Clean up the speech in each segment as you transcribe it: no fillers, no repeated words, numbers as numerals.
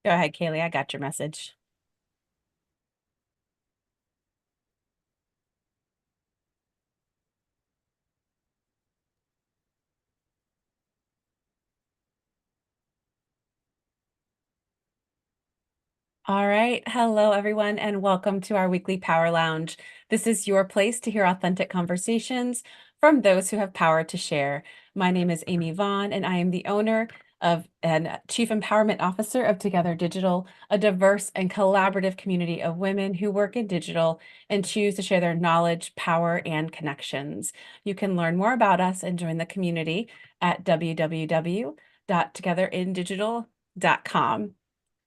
Go ahead, Kaylee. I got your message. All right. Hello, everyone, and welcome to our weekly Power Lounge. This is your place to hear authentic conversations from those who have power to share. My name is Amy Vaughan, and I am the owner of and Chief Empowerment Officer of Together Digital, a diverse and collaborative community of women who work in digital and choose to share their knowledge, power, and connections. You can learn more about us and join the community at www.togetherindigital.com.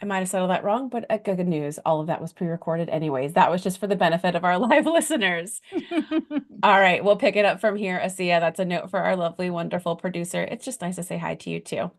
I might have said all that wrong, but good news. All of that was pre-recorded anyways. That was just for the benefit of our live listeners. All right, we'll pick it up from here. Asia, that's a note for our lovely, wonderful producer. It's just nice to say hi to you too.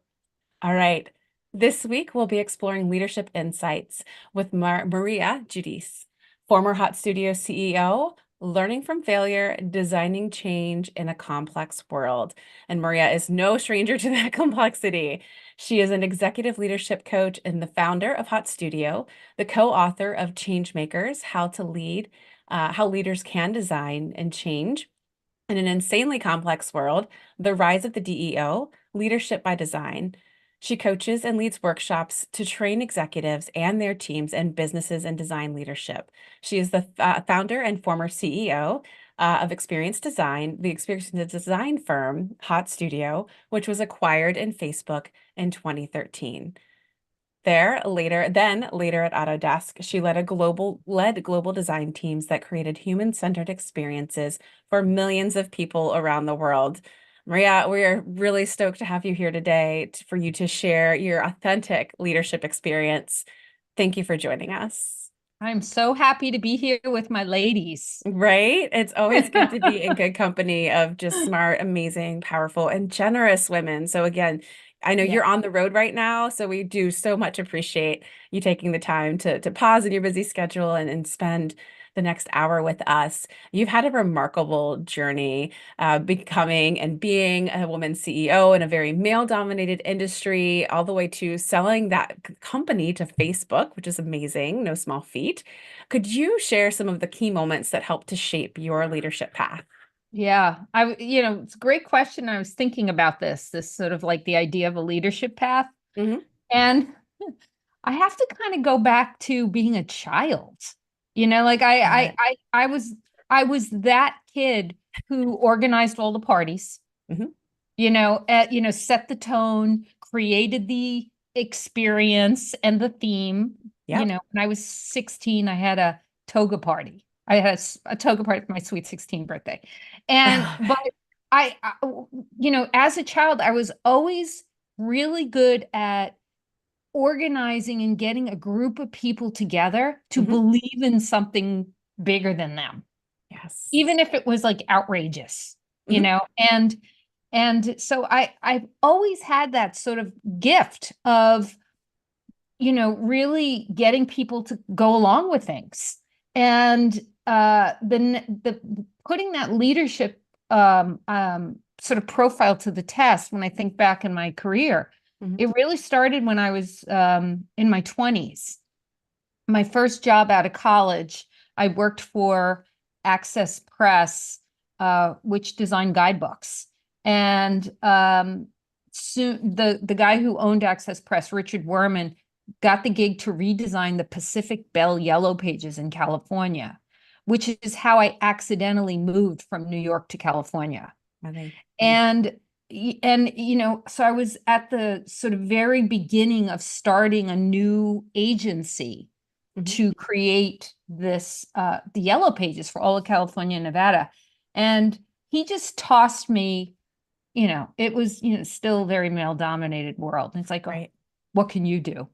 All right. This week, we'll be exploring leadership insights with Maria Giudice, former Hot Studio CEO, learning from failure, designing change in a complex world. And Maria is no stranger to that complexity. She is an executive leadership coach and the founder of Hot Studio, the co-author of Changemakers, How to Lead, How Leaders Can Design and Change in an Insanely Complex World, The Rise of the DEO, Leadership by Design. She coaches and leads workshops to train executives and their teams in businesses and design leadership. She is the founder and former CEO of Experience Design, the Experience Design firm Hot Studio, which was acquired in Facebook in 2013. Later at Autodesk, she led global design teams that created human-centered experiences for millions of people around the world. Maria, we are really stoked to have you here today for you to share your authentic leadership experience. Thank you for joining us. I'm so happy to be here with my ladies. Right? It's always good to be in good company of just smart, amazing, powerful, and generous women. So again, I know Yeah. you're on the road right now, so we do so much appreciate you taking the time to pause in your busy schedule and spend the next hour with us. You've had a remarkable journey, becoming and being a woman CEO in a very male-dominated industry, all the way to selling that company to Facebook, which is amazing, no small feat. Could you share some of the key moments that helped to shape your leadership path? Yeah. It's a great question. I was thinking about this sort of like the idea of a leadership path. Hmm. And I have to kind of go back to being a child. Like Got it. I was that kid who organized all the parties, Hmm. set the tone, created the experience and the theme. Yep. When I was 16, I had a toga party. I had a toga party for my sweet 16th birthday. But I, as a child, I was always really good at organizing and getting a group of people together to Hmm. believe in something bigger than them, Yes. even if it was like outrageous, you Hmm. know, and so I've always had that sort of gift of, really getting people to go along with things. And the putting that leadership sort of profile to the test when I think back in my career, Hmm. it really started when I was in my 20s. My first job out of college, I worked for Access Press, which designed guidebooks. And soon the guy who owned Access Press, Richard Werman, got the gig to redesign the Pacific Bell Yellow Pages in California, which is how I accidentally moved from New York to California. Are they? And so I was at the sort of very beginning of starting a new agency Hmm. to create the yellow pages for all of California and Nevada. And he just tossed me, it was, still a very male dominated world. And it's like, oh, Right. what can you do?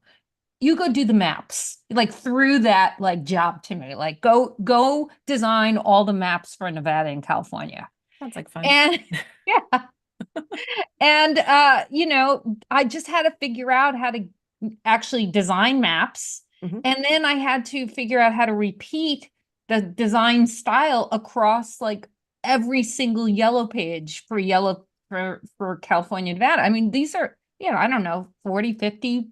You go do the maps. Like threw that like job to me. Like go design all the maps for Nevada and California. Sounds like fun. And yeah. And I just had to figure out how to actually design maps. Hmm. And then I had to figure out how to repeat the design style across like every single yellow page for California, Nevada. I mean, these are, I don't know, 40, 50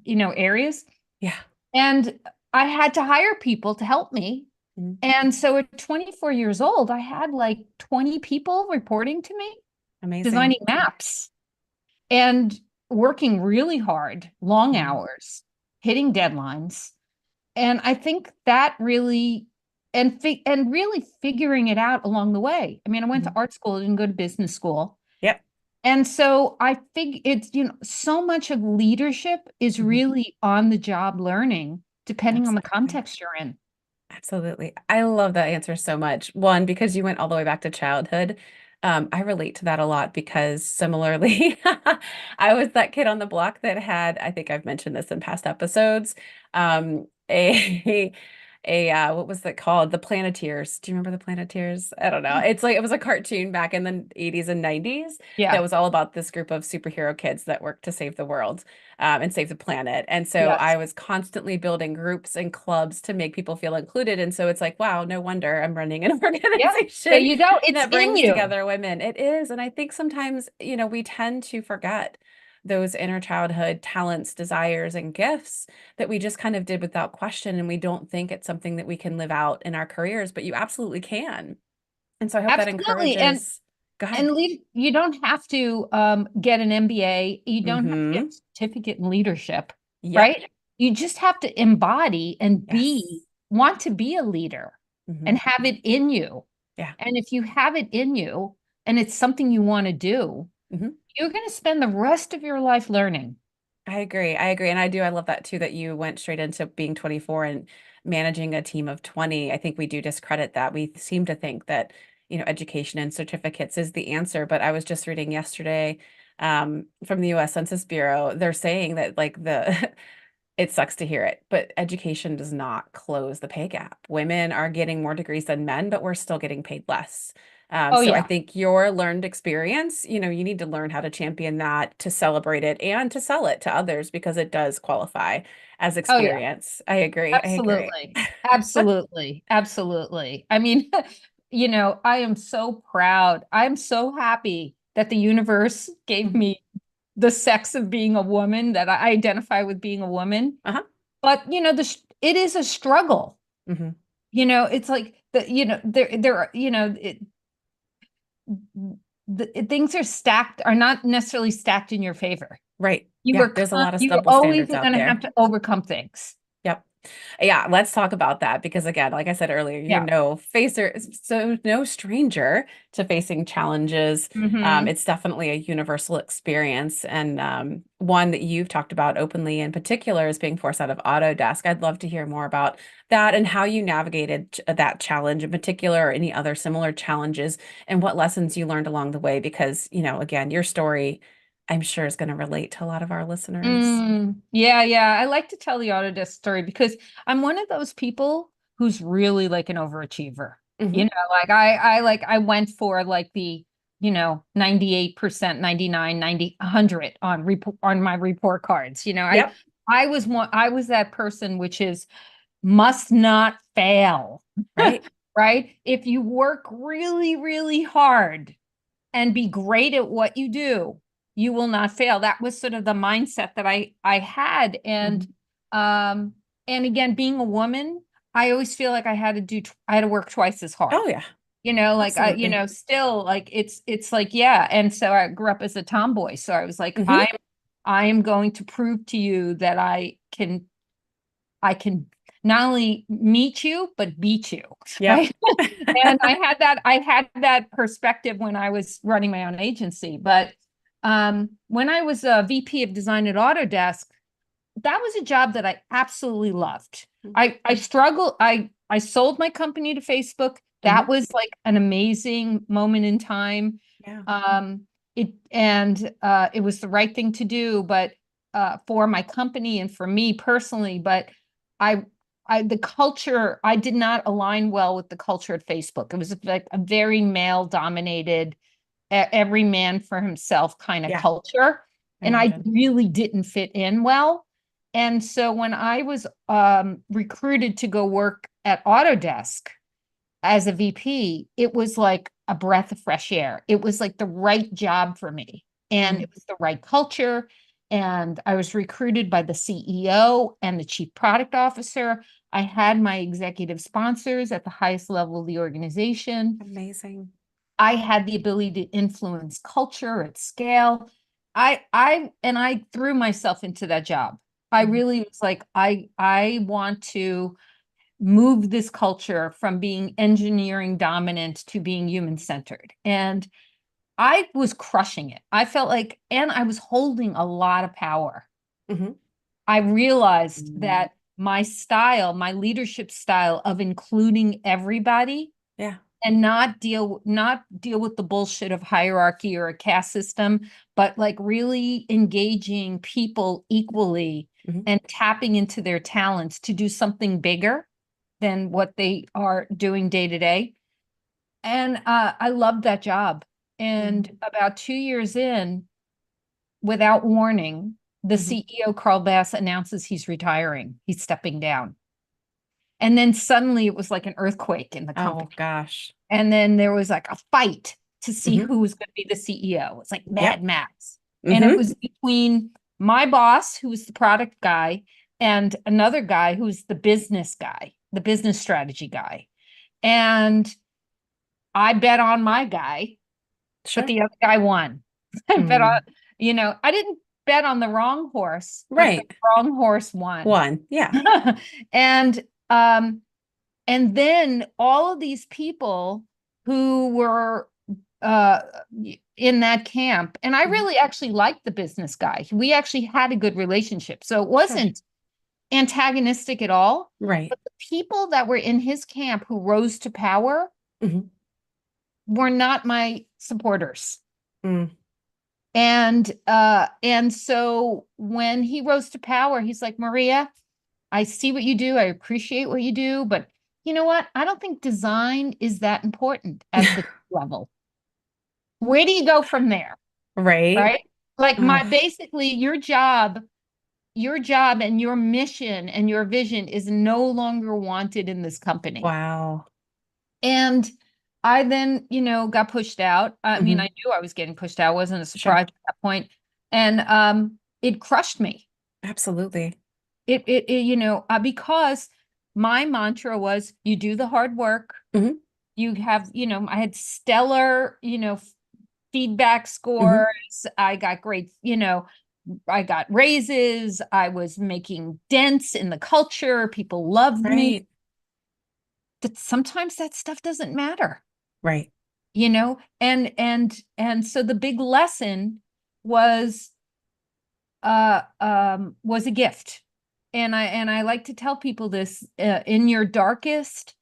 areas. Yeah. And I had to hire people to help me. Mhm. And so at 24 years old, I had like 20 people reporting to me, Amazing. designing maps and working really hard, long Mhm. hours, hitting deadlines. And I think that really and really figuring it out along the way. I mean, I went to Mhm. art school, I didn't go to business school. Yep. And so I think it's, so much of leadership is Mhm. really on the job learning, depending on the Absolutely. context you're in. Absolutely. I love that answer so much. One, because you went all the way back to childhood. I relate to that a lot because similarly, I was that kid on the block that had, I think I've mentioned this in past episodes, a what was that called? The Planeteers. Do you remember the Planeteers? I don't know. It's like it was a cartoon back in the 80s and 90s that Yeah. was all about this group of superhero kids that worked to save the world and save the planet. And so Yes. I was constantly building groups and clubs to make people feel included. And so it's like, wow, no wonder I'm running an Yeah. There organization you go. It's that in brings you. together women. It is. And I think sometimes, we tend to forget those inner childhood talents, desires, and gifts that we just kind of did without question. And we don't think it's something that we can live out in our careers, but you absolutely can. And so I hope that Absolutely. encourages. Go ahead. You don't have to get an MBA. You don't have to get Mm-hmm. a certificate in leadership, Yep. right? You just have to embody and Yes. want to be a leader Mm-hmm. and have it in you. Yeah. And if you have it in you and it's something you want to do, Mm-hmm. you're going to spend the rest of your life learning. I agree. I agree. And I do. I love that too, that you went straight into being 24 and managing a team of 20. I think we do discredit that. We seem to think that, education and certificates is the answer. But I was just reading yesterday from the US Census Bureau. They're saying that like it sucks to hear it, but education does not close the pay gap. Women are getting more degrees than men, but we're still getting paid less. Oh, So I yeah. think your learned experience, you need to learn how to champion that, to celebrate it, and to sell it to others because it does qualify as Oh, yeah. experience. I agree. I agree. Absolutely. Absolutely. Absolutely. I mean, I am so proud. I'm so happy that the universe gave Mhm. me the sex of being a woman, that I identify with being a woman. Uh-huh. But, it is a struggle. Hmm. It's like there are, things are not necessarily stacked in your favor. Right. Yeah, there's a lot of You double always standards are out going to have there. to overcome things. Yep. Yeah, let's talk about that because again, like I said earlier, you're Yeah. no facer, so no stranger to facing challenges. Hmm. It's definitely a universal experience and one that you've talked about openly in particular is being forced out of Autodesk. I'd love to hear more about that and how you navigated that challenge in particular or any other similar challenges and what lessons you learned along the way because, again, your story, I'm sure is going to relate to a lot of our listeners. Yeah, yeah. I like to tell the Autodesk story because I'm one of those people who's really like an overachiever. Hmm. Like I went for like the, 98%, 99, 90, 100 on my report cards. Yep. I was that person which is must not fail, Right. right? If you work really, really hard and be great at what you do, you will not fail. That was sort of the mindset that I had. Mhm. Um and again, being a woman, I always feel like I had to work twice as Oh hard. yeah, Like absolutely. still like it's like, yeah. And so I grew up as a tomboy. So I was like, Hmm. I am going to prove to you that I can not only meet you but beat you, Yep. right? And I had that perspective when I was running my own agency. But when I was a VP of design at Autodesk, that was a job that I absolutely loved. I struggled. I sold my company to Facebook. Hmm. That was like an amazing moment in time. Yeah. It was the right thing to do, but for my company and for me personally. But I the culture, I did not align well with the culture at Facebook. It was like a very male dominated, every man for himself kind of Yeah. culture. And I Imagine. really didn't fit in well. And so when I was recruited to go work at Autodesk as a VP, it was like a breath of fresh air. It was like the right job for me. And Mm. it was the right culture. and I was recruited by the CEO and the chief product officer. I had my executive sponsors at the highest level of the organization. Amazing. I had the ability to influence culture at scale. I threw myself into that job. I Mhm. really was like, I want to move this culture from being engineering dominant to being human centered. And I was crushing it. I felt like, and I was holding a lot of power. Mhm. I realized that my style, my leadership style of including everybody Yeah. and not deal with the bullshit of hierarchy or a caste system, but like really engaging people equally Mhm. and tapping into their talents to do something bigger than what they are doing day to day. And I loved that job. And Mhm. about 2 years in, without warning, the Mhm. CEO, Carl Bass, announces he's retiring. He's stepping down. And then suddenly it was like an earthquake in the Oh company. gosh. And then there was like a fight to see Mhm. who was going to be the CEO. It's like Mad Yep. Max. And it Mhm. was between my boss, who was the product guy, and another guy who's the business guy, the business strategy guy. And I bet on my guy, but Sure. the other guy won. I bet on, Mm. I didn't bet on the wrong horse, but the Right. wrong horse won. One. Yeah. And um, and then all of these people who were uh in that camp, and I Mhm. really actually liked the business guy. We actually had a good relationship. So it Sure. wasn't antagonistic at all. Right. But the people that were in his camp who rose to power Mhm. were not my supporters. Mm. And so when he rose to power, he's like, Maria, I see what you do. I appreciate what you do, but you know what? I don't think design is that important at the level. Where do you go from there? Right. Right? Like Oh, my basically your job and your mission and your vision is no longer wanted in this company. wow. And I then, got pushed out. I mean, I Mhm. knew I was getting pushed out. It wasn't a Sure. surprise at that point. And it crushed me. Absolutely. Because my mantra was you do the hard work. Mhm. You have, I had stellar, feedback Mhm. scores. I got great, I got raises. I was making dents in the culture. People loved me. Right. But sometimes that stuff doesn't matter. Right. And so the big lesson was was a gift. And I like to tell people this, in your darkest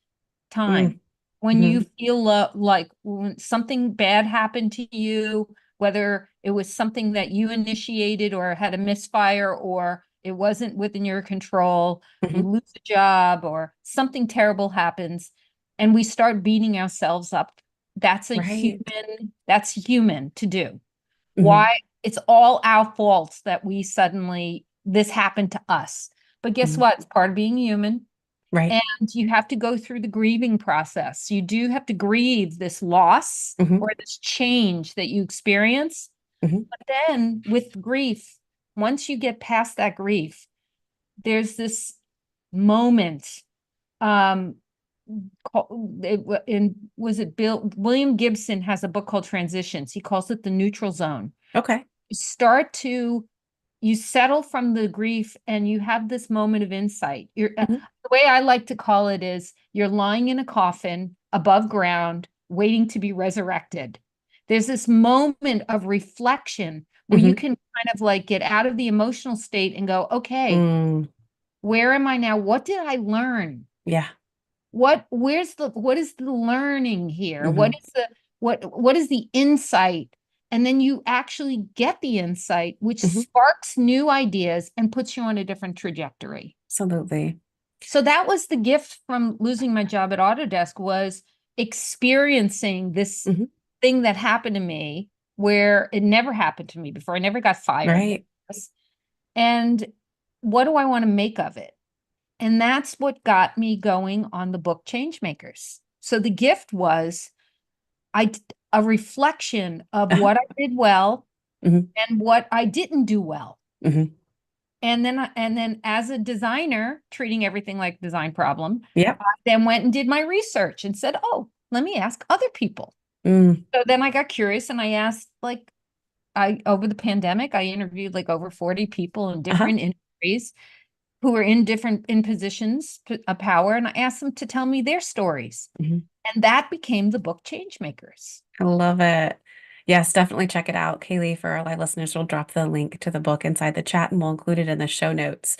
Mm. time, when you Mhm. feel like when something bad happened to you, whether it was something that you initiated or had a misfire or it wasn't within your control, you Mhm. lose a job or something terrible happens, and we start beating ourselves up. Right. That's human to do. Why? Mhm. It's all our faults that we suddenly this happened to us. But guess Mhm. what? It's part of being human. Right. And you have to go through the grieving process. You do have to grieve this loss Mhm. or this change that you experience. Mhm. But then with grief, once you get past that grief, there's this moment. Um, was it William Gibson has a book called Transitions. He calls it the neutral zone. Okay. You settle from the grief and you have this moment of insight. Mhm. The way I like to call it is you're lying in a coffin above ground, waiting to be resurrected. There's this moment of reflection where you Mhm. can kind of like get out of the emotional state and go, okay, Mm. where am I now? What did I learn? Yeah. What is the learning here? Mhm. What is the insight? And then you actually get the insight, which Mhm. sparks new ideas and puts you on a different trajectory. Absolutely. So that was the gift from losing my job at Autodesk, was experiencing this Mhm. thing that happened to me where it never happened to me before. I never got fired like Right. this. And what do I want to make of it? And that's what got me going on the book Changemakers. So the gift was I a reflection of Uh-huh. what I did well Mhm. and what I didn't do well. Hmm. And then as a designer, treating everything like a design problem, Yep. I then went and did my research and said, oh, let me ask other people. Mm. So then I got curious and I asked, like, I over the pandemic, I interviewed like over 40 people in Uh-huh. different industries who were in different in positions of power, and I asked them to tell me their stories. Mhm. And that became the book Changemakers. I love it. Yes, definitely check it out. Kaylee, for our live listeners, will drop the link to the book inside the chat and we'll include it in the show notes.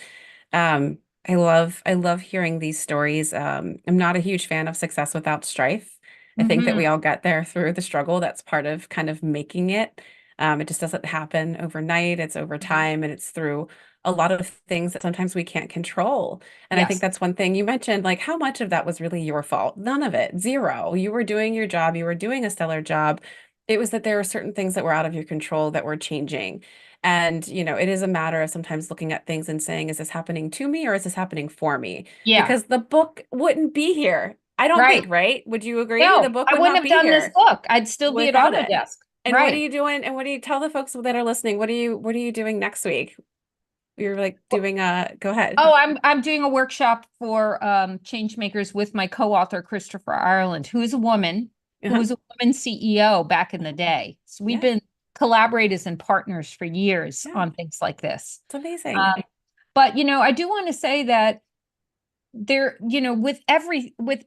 Um, I love hearing these stories. I'm not a huge fan of success without strife. I think that Hmm. we all get there through the struggle. That's part of kind of making it. It just doesn't happen overnight. It's over time and it's through a lot of things that sometimes we can't control. And I think Yes. that's one thing you mentioned, like how much of that was really your fault? None of it. Zero. You were doing your job. You were doing a stellar job. It was that there were certain things that were out of your control that were changing. And, it is a matter of sometimes looking at things and saying, is this happening to me or is this happening for me? Yeah. Because the book wouldn't be here. I don't Right. think, right? Would you agree? The No, book I would wouldn't not have be done this here book. I'd still be at without it. Autodesk. And what are Right. you doing? And what do you tell the folks that are listening? What are you doing next week? You're like doing go ahead. Oh, I'm doing a workshop for Changemakers with my co-author Christopher Ireland, who's a woman, who Uh-huh. was a woman CEO back in the day. So we've Yeah. been collaborators and partners for years Yeah. on things like this. It's amazing. Um, but I do want to say that there, with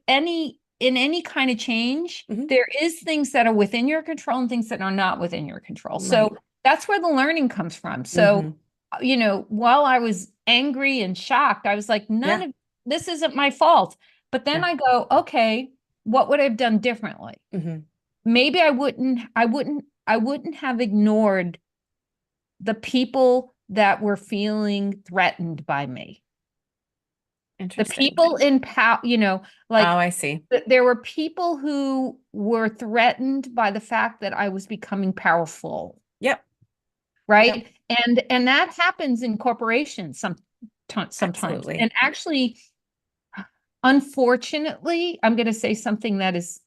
any in any kind of change, Hmm. there is things that are within your control and things that are not within your control. Right. So that's where the learning comes from. So, Hmm. while I was angry and shocked, I was like, none Yeah. of this isn't my fault. But then Yeah. I go, okay, what would I have done differently? Hmm. Maybe I wouldn't have ignored the people that were feeling threatened by me. The Interesting. people in power, Oh, like I see. there were people who were threatened by the fact that I was becoming powerful, Yep. Yep. right? And that happens in corporations sometimes. Absolutely. And actually, unfortunately, I'm going to say something that is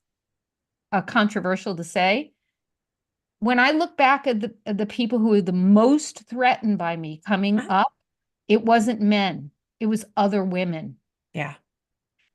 controversial to say. When I look back at the people who were the most threatened by me coming Uh-huh. up, it wasn't men, it was other women. Yeah.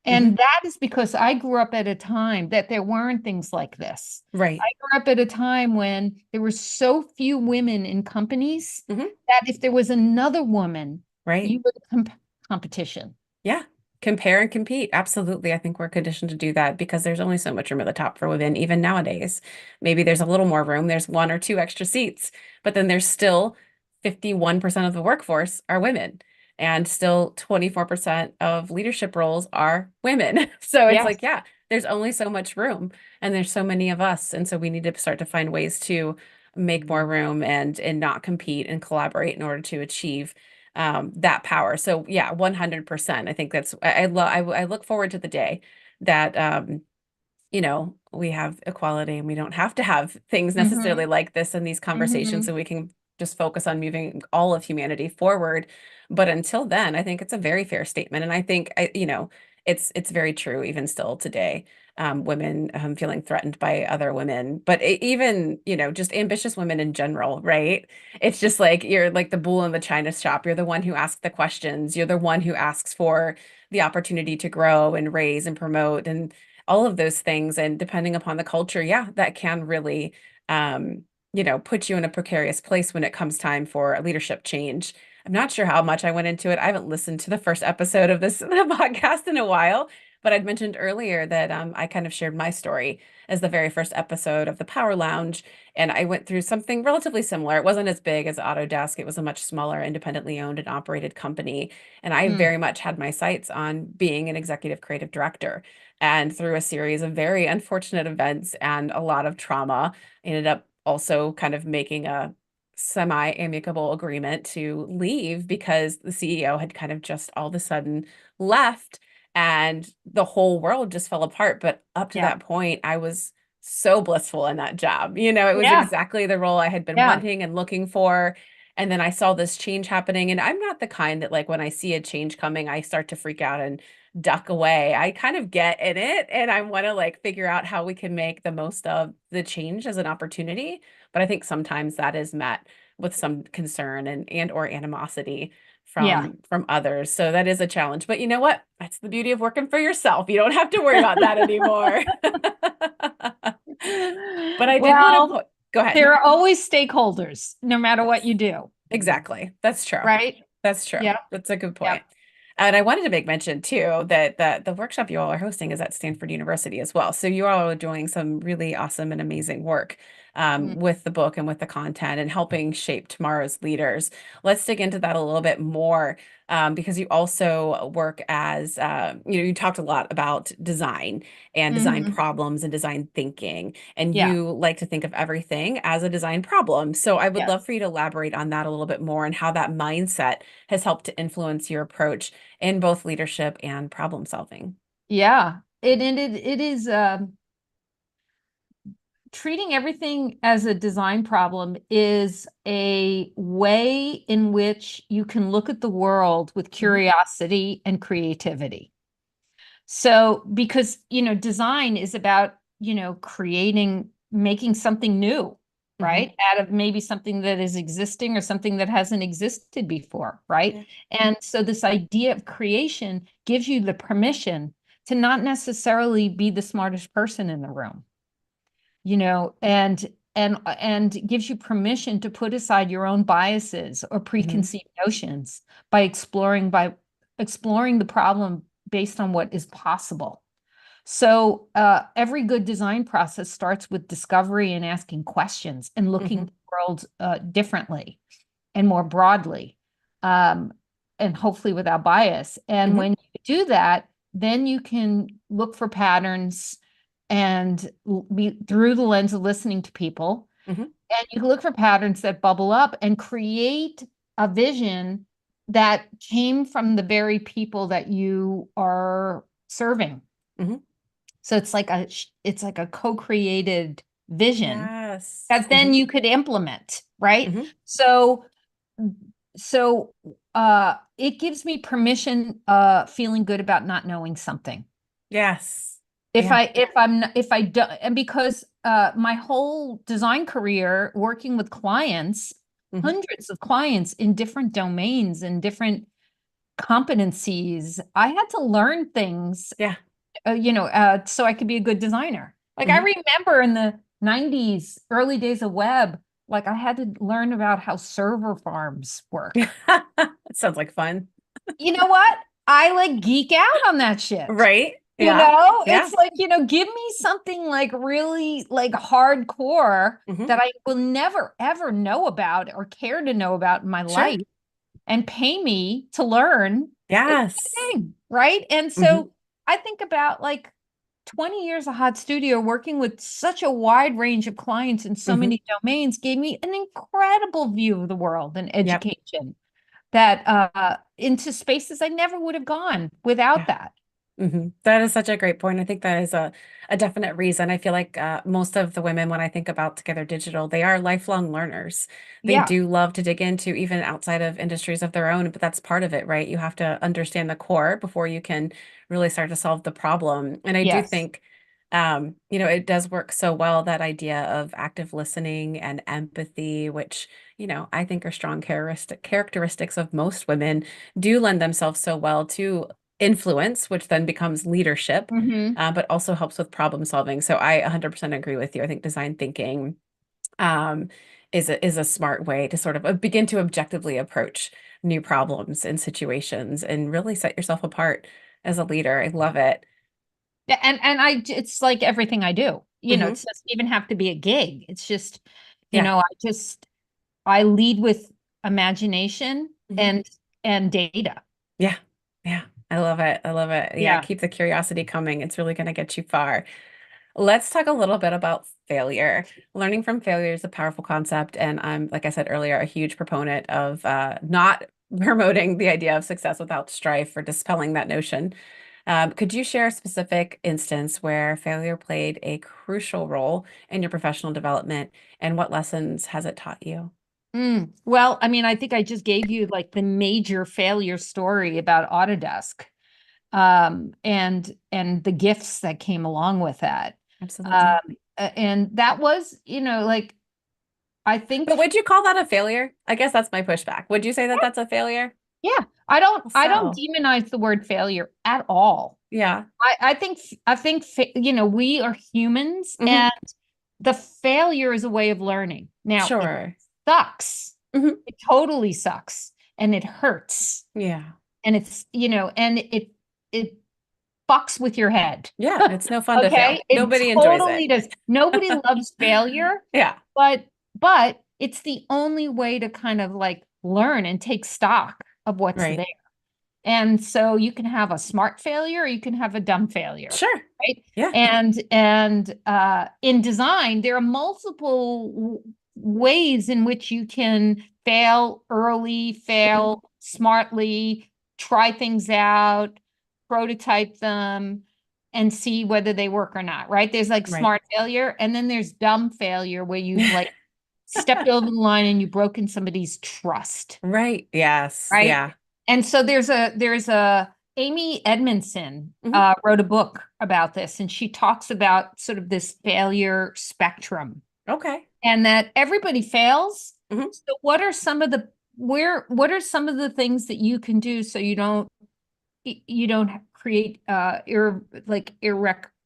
Hmm. And that is because I grew up at a time that there weren't things like this. Right. I grew up at a time when there were so few women in companies Hmm. that if there was another woman, Right. you were the competition. Yeah. Compare and compete. Absolutely. I think we're conditioned to do that because there's only so much room at the top for women, even nowadays. Maybe there's a little more room. There's one or two extra seats, but then there's still 51% of the workforce are women, and still 24% of leadership roles are women. So it's Yes. like, yeah, there's only so much room, and there's so many of us. And so we need to start to find ways to make more room and not compete and collaborate in order to achieve that power. So yeah, 100%. I think that's I look forward to the day that we have equality and we don't have to have things necessarily Hmm. like this in these conversations, Hmm. so we can just focus on moving all of humanity forward. But until then, I think it's a very fair statement. And I think it's very true even still today. Women feeling threatened by other women, but even, just ambitious women in general, right? It's just like you're like the bull in the china shop. You're the one who asks the questions. You're the one who asks for the opportunity to grow and raise and promote and all of those things. And depending upon the culture, yeah, that can really, put you in a precarious place when it comes time for a leadership change. I'm not sure how much I went into it. I haven't listened to the first episode of this podcast in a while, but I'd mentioned earlier that I kind of shared my story as the very first episode of the Power Lounge. And I went through something relatively similar. It wasn't as big as Autodesk. It was a much smaller, independently owned and operated company. And I Mm. very much had my sights on being an executive creative director. And through a series of very unfortunate events and a lot of trauma, I ended up also kind of making a semi-amicable agreement to leave because the CEO had kind of just all of a sudden left and the whole world just fell apart. But up to Yeah. that point, I was so blissful in that job. It was Yeah. exactly the role I had been Yeah. wanting and looking for. And then I saw this change happening. And I'm not the kind that, like, when I see a change coming, I start to freak out and duck away. I kind of get in it and I want to like figure out how we can make the most of the change as an opportunity. But I think sometimes that is met with some concern and or animosity Yeah. from others. So that is a challenge. But you know what? That's the beauty of working for yourself. You don't have to worry about that anymore. But I did want to Well, put, go ahead. there are always stakeholders, no matter what Yes, you do, exactly. That's true. right? That's true. Yep. That's a good Yep. point. And I wanted to make mention too that the workshop you all are hosting is at Stanford University as well. So you all are doing some really awesome and amazing work Mm. with the book and with the content and helping shape tomorrow's leaders. Let's dig into that a little bit more because you also work as, you talked a lot about design and design Mhm. problems and design thinking, and Yeah. you like to think of everything as a design problem. So I would love for Yes. you to elaborate on that a little bit more and how that mindset has helped to influence your approach in both leadership and problem solving. Yeah. It is treating everything as a design problem is a way in which you can look at the world with Hmm. curiosity and creativity. So, because, design is about, creating, making something new, Hmm. right? Out of maybe something that is existing or something that hasn't existed before, right? Yeah. And so this idea of creation gives you the permission to not necessarily be the smartest person in the room, and gives you permission to put aside your own biases or Hmm. preconceived notions by exploring the problem based on what is possible. So every good design process starts with discovery and asking questions and looking Hmm. at the world differently and more broadly, um, and hopefully without bias. And Hmm. when you do that, then you can look for patterns and be through the lens of listening to people. Hmm. And you can look for patterns that bubble up and create a vision that came from the very people that you are serving. Hmm. So it's like a co-created vision Yes. that then you could implement, right? Hmm. So it gives me permission feeling good about not knowing something. Yes. If Yeah. I if I'm if I do and because my whole design career working with clients, Hmm. hundreds of clients in different domains and different competencies, I had to learn things Yeah. so I could be a good designer. Like I Hmm. remember in the 90s, early days of web, like I had to learn about how server farms work. It sounds like fun. You know what? I like geek out on that shit. Right? Yeah. Yeah. It's like, give me something like really like hardcore Hmm. that I will never ever know about or care to know about in my Sure. life and pay me to learn. It's Yes. my thing, right? And Hmm. so I think about like 20 years of Hot Studio working with such a wide range of clients in so Hmm. many domains gave me an incredible view of the world and Yep. education that into spaces I never would have gone without Yeah. that. That is such a great point. I think that is a definite reason. I feel like most of the women, when I think about Together Digital, they are lifelong learners. They Yeah. do love to dig into even outside of industries of their own, but that's part of it, right? You have to understand the core before you can really start to solve the problem. And I do Yes. think, it does work so well, that idea of active listening and empathy, which, I think are strong characteristics of most women, do lend themselves so well to influence, which then becomes leadership, Hmm. but also helps with problem solving. So I 100% agree with you. I think design thinking um, is a smart way to sort of begin to objectively approach new problems and situations and really set yourself apart as a leader. I love it. Yeah, it's like everything I do. It Hmm. doesn't even have to be a gig. It's just, Yeah. I lead with imagination Hmm. and data. Yeah. Yeah. I love it. I love it. Yeah. Yeah. Keep the curiosity coming. It's really going to get you far. Let's talk a little bit about failure. Learning from failure is a powerful concept, and I'm, like I said earlier, a huge proponent of not promoting the idea of success without strife or dispelling that notion. Could you share a specific instance where failure played a crucial role in your professional development, and what lessons has it taught you? Well, I mean, I think I just gave you like the major failure story about Autodesk, and the gifts that came along with that. Absolutely. And that was, like I think, But would you call that a failure? I guess that's my pushback. Would you say that that's a failure? yeah, I don't So, demonize the word failure at all. yeah. I think you know, we are humans, Hmm. and the failure is a way of learning. Now, it Sure. sucks. Hmm. It totally sucks, and it hurts, Yeah. and it's, you know, and it fucks with your head. Yeah. It's no fun to fail. Okay? It Nobody enjoys it. totally does. Nobody loves failure, Yeah. but but it's the only way to kind of like learn and take stock of what's Right. there. And so you can have a smart failure, or you can have a dumb failure, Sure. right? Yeah. And in design, there are multiple ways in which you can fail early, Mhm. fail smartly, try things out, prototype them, and see whether they work or not, right? There's like Right. smart failure, and then there's dumb failure where you've like stepped over the line and you've broken somebody's trust, Right. Yes. right? Yeah. And so there's a Amy Edmondson Hmm. wrote a book about this, and she talks about sort of this failure spectrum, Okay. and that everybody fails. Hmm. So what are some of the things that you can do so you don't create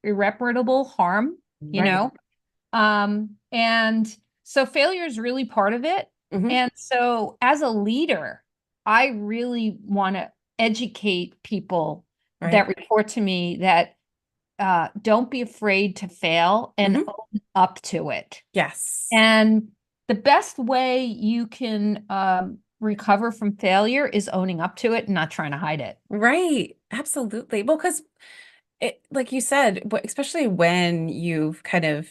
irreparable harm, you Right. know? And so failure is really part of it. Hmm. And so as a leader, I really want to educate people that Right. report to me that don't be afraid to fail and Hmm. own up to it. Yes. And the best way you can recover from failure is owning up to it and not trying to hide it. Right. Absolutely. Well, because it, like you said, especially when you've kind of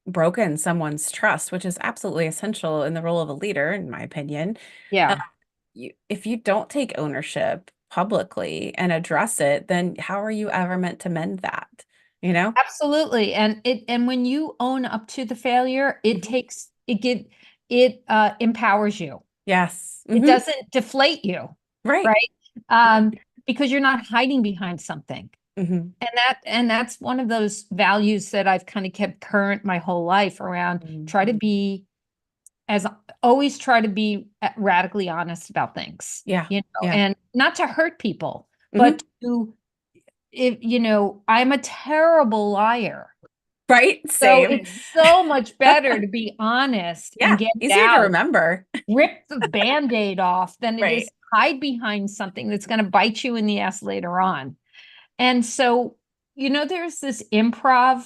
broken someone's trust, which is absolutely essential in the role of a leader, in my opinion. Uh, Yeah. if you don't take ownership publicly and address it, then how are you ever meant to mend that? You know? Absolutely. And when you own up to the failure, Mhm. it empowers you. Yes. It Hmm. doesn't deflate you, Right. right? Um, because you're not hiding behind something. Hmm. And that's one of those values that I've kind of kept current my whole life around. Hmm. As Always try to be radically honest about things, Yeah. you know, Yeah. and not to hurt people, Hmm. but to, if you know, I'm a terrible liar. Right. So Same. it's so much better to be honest and Yeah. get it Easier to out, remember. rip the band-aid off than it is Right. to hide behind something that's going to bite you in the ass later on. And so, you know, um, there's this improv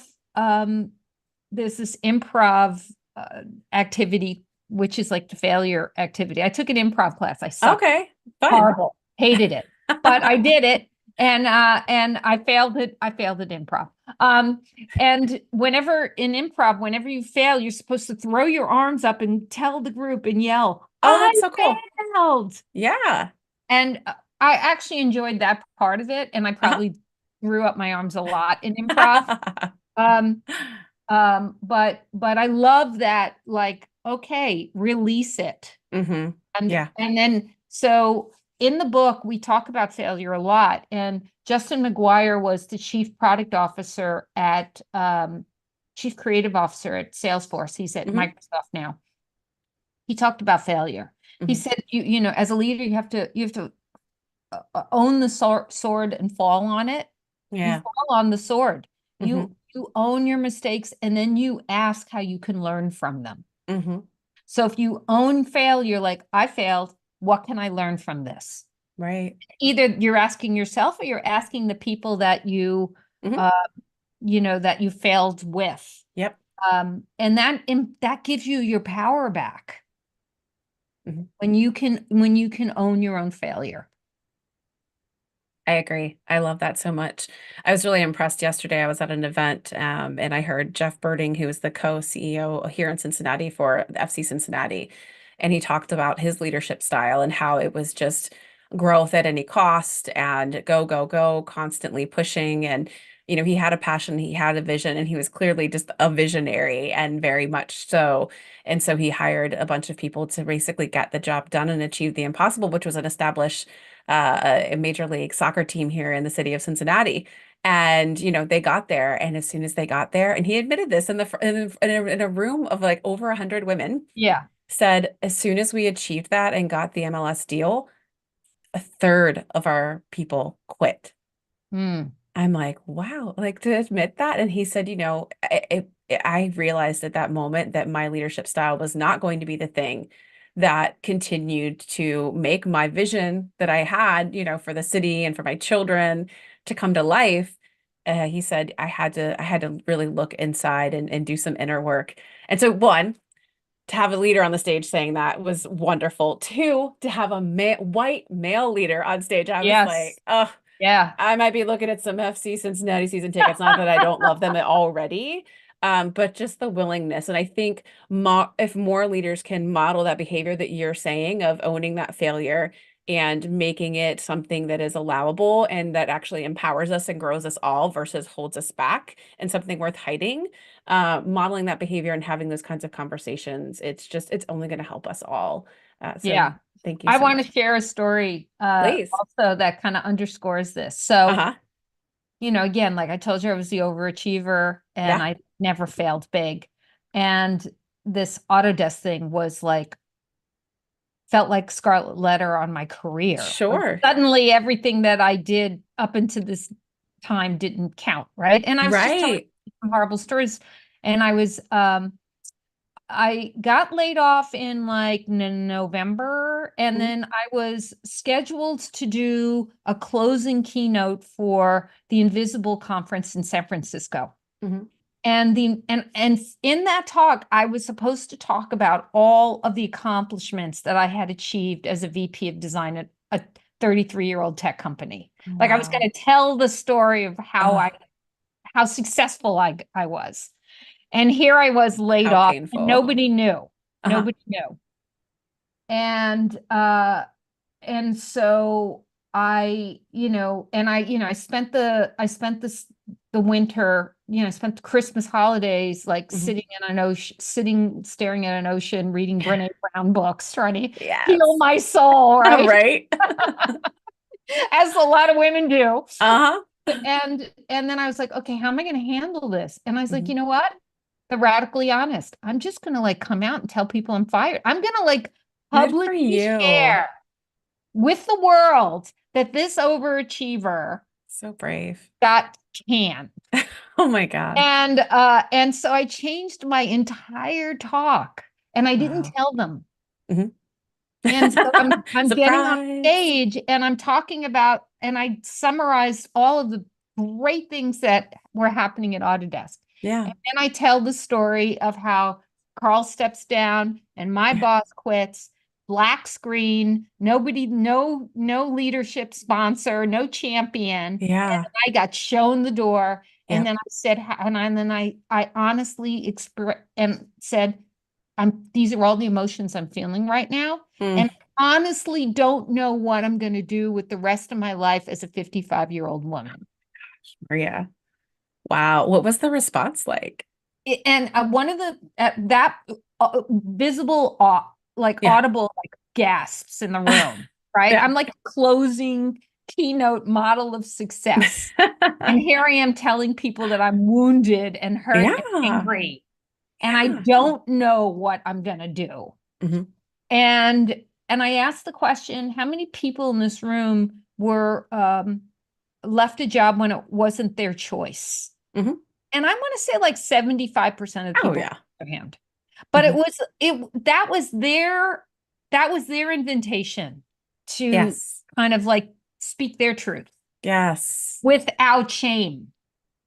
activity, which is like the failure activity. I took an improv class. I sucked. Okay. Fun. Horrible. Hated it. But I did it. And I failed it. I failed at improv. Um, and whenever you fail, you're supposed to throw your arms up and tell the group and yell, Oh, I that's so cool. failed. Yeah. And I actually enjoyed that part of it. And I Uh-huh. probably threw up my arms a lot in improv. Um, but I love that, like, okay, release it. Hmm. And Yeah. and then so in the book we talk about failure a lot. And Justin McGuire was the chief creative officer at Salesforce. He's at Hmm. Microsoft now. He talked about failure. He Hmm. said, you know, as a leader, you have to own the sword and fall on it. You Yeah. fall on the sword. Hmm. You own your mistakes, and then you ask how you can learn from them. Hmm. So if you own failure, like I failed, what can I learn from this? Right. Either you're asking yourself or you're asking the people that Hmm. uh, that you failed with. Yep. And that gives you your power back Hmm. when you can own your own failure. I agree. I love that so much. I was really impressed yesterday. I was at an event, and I heard Jeff Birding, who is the co-CEO here in Cincinnati for the FC Cincinnati, and he talked about his leadership style and how it was just growth at any cost and go, go, go, constantly pushing. And, he had a passion, he had a vision, and he was clearly just a visionary and very much so. And so he hired a bunch of people to basically get the job done and achieve the impossible, which was an established a major league soccer team here in the city of Cincinnati. And, they got there. And as soon as they got there, and he admitted this in in a room of like over 100 women, Yeah. said, as soon as we achieved that and got the MLS deal, a third of our people quit. Mm. I'm like, wow, like to admit that. And he said, I realized at that moment that my leadership style was not going to be the thing that continued to make my vision that I had, for the city and for my children to come to life. He said I had to really look inside and do some inner work. And so one, to have a leader on the stage saying that was wonderful. Two, to have a white male leader on stage, I was Yes. like, oh, Yeah. I might be looking at some FC Cincinnati season tickets. Not that I don't love them already, but just the willingness. And I think if more leaders can model that behavior that you're saying of owning that failure and making it something that is allowable and that actually empowers us and grows us all versus holds us back and something worth hiding, modeling that behavior and having those kinds of conversations, it's only going to help us all. So Yeah. thank you I so want much. to share a story Please. also that kind of underscores this. So, Uh-huh. again, like I told you, I was the overachiever and Yeah. I never failed big. And this Autodesk thing was like, felt like scarlet letter on my career. Like Sure. suddenly everything that I did up until this time didn't count, right? And I was just telling Right. some horrible stories. And I got laid off in like November, and Mhm, then I was scheduled to do a closing keynote for the Invisible Conference in San Francisco. mhm. And in that talk, I was supposed to talk about all of the accomplishments that I had achieved as a VP of design at a 33-year-old tech company. Like I was going Wow. to tell the story of Oh, how successful I was. And here I was laid how off and painful. nobody knew. Uh-huh. Nobody knew. And and so I spent the winter, I spent the Christmas holidays like Mhm. sitting in an ocean, sitting staring at an ocean, reading Brene Brown books, trying to heal Yes. my soul, right? Right. As a lot of women do. Uh-huh. And then I was like, okay, how am I going to handle this? And I was like, Mhm. you know what? The radically honest. I'm just going to like come out and tell people I'm fired. I'm going to like Good for publicly you. share with the world that this overachiever So brave. got canned. Oh my God. And so I changed my entire talk and I didn't Wow. tell them. Mhm. And so I'm getting on Surprise. stage and I'm talking about, and I summarized all of the great things that were happening at Autodesk. Yeah. And then I tell the story of how Carl steps down and my boss quits, black screen, nobody, no leadership sponsor, no champion. And Yeah. I got shown the door. And Yep. then I said, and then I honestly expressed and said, these are all the emotions I'm feeling right now. Mm, And I honestly don't know what I'm going to do with the rest of my life as a 55-year-old woman. Maria. Wow. What was the response like? And one of the that visible like Yeah. audible like gasps in the room, right? Yeah. I'm like a closing keynote model of success. And here I am telling people that I'm wounded and hurt and Yeah. angry, and I Yeah. don't know what I'm going to do. Hmm. And I asked the question, how many people in this room were left a job when it wasn't their choice? Hmm. And I want to say like 75% of the Oh people yeah. raised their hand. But Hmm. that was their invitation to Yes. kind of like speak their truth Yes. without shame.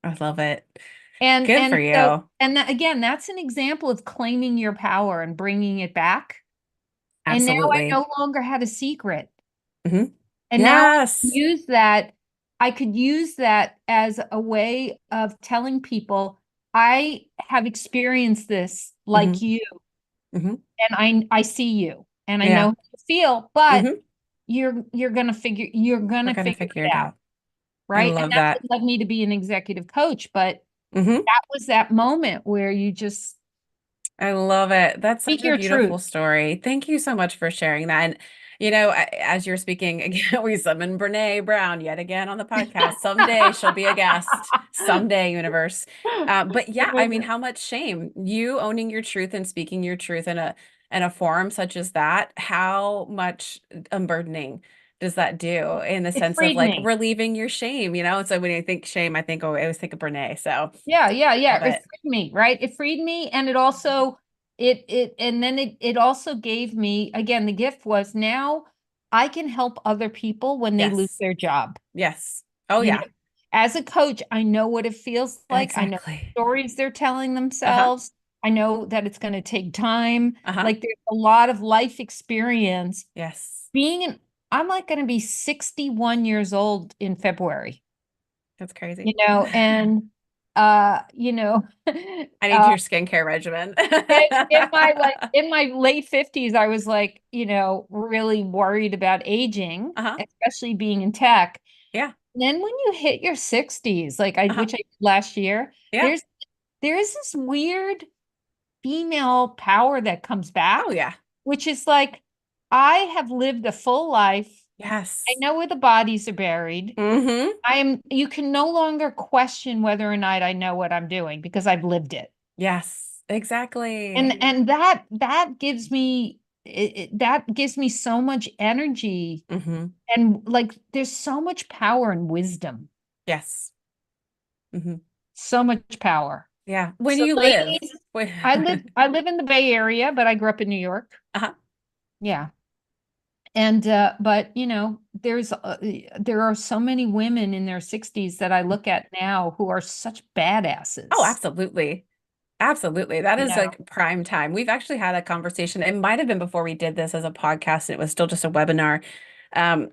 I love it. And Good for and so you. and that, again, that's an example of claiming your power and bringing it back. And now I Absolutely. no longer had a secret. Hmm. And now Yes. I could use that as a way of telling people I have experienced this like Hmm. you, Hmm. and I see you and I know Yeah. how you feel, but Hmm. you're We're gonna gonna figure figure it it out, out. I right? And love that's that. what led me to be an executive coach. But Hmm. that was that moment where you just I love it. That's speak such a your beautiful truth. story. Thank you so much for sharing that. And, As you're speaking again, we summon Brene Brown yet again on the podcast. Someday she'll be a guest. Someday, universe. But yeah, I mean, how much shame you owning your truth and speaking your truth in a forum such as that? How much unburdening does that do in the It sense of freed like me. relieving your shame? So when I think shame, I always think of Brene. So Yeah, yeah, yeah. love It it. freed me, right? It freed me. And it also, and then it also gave me, again, the gift was now I can help other people when they lose Yes. their job. Yes. Oh You know, yeah. as a coach, I know what it feels like. I know Exactly. stories they're telling Uh-huh. themselves. I know that it's going to take time. Uh-huh. Like there's a lot of life experience. Yes. Being an, I'm like going to be 61 years old in February, That's crazy. and you know, I need uh your skincare regimen. in my late 50s, I was like, really worried about aging, Uh-huh. especially being in tech. Yeah. Then when you hit your 60s, like Uh-huh. which I did last year, Yeah. there's this weird female power that comes Oh back, yeah. which is like, I have lived a full life. I Yes. know where the bodies are buried. Mm-hmm. You can no longer question whether or not I know what I'm doing because I've lived it. Yes. Exactly. And that gives me that gives me so much energy, Mm-hmm. and like there's so much power and wisdom. Yes. Mm-hmm. So much power. Yeah. When So you live. ladies, When... I live in the Bay Area, but I grew up in New York. Uh-huh. Yeah. And but there are so many women in their 60s that I look at now who are such Oh, badasses. absolutely. Absolutely. That You is know. like prime time. We've actually had a conversation. It might have been before we did this as a podcast, and it was still just a webinar.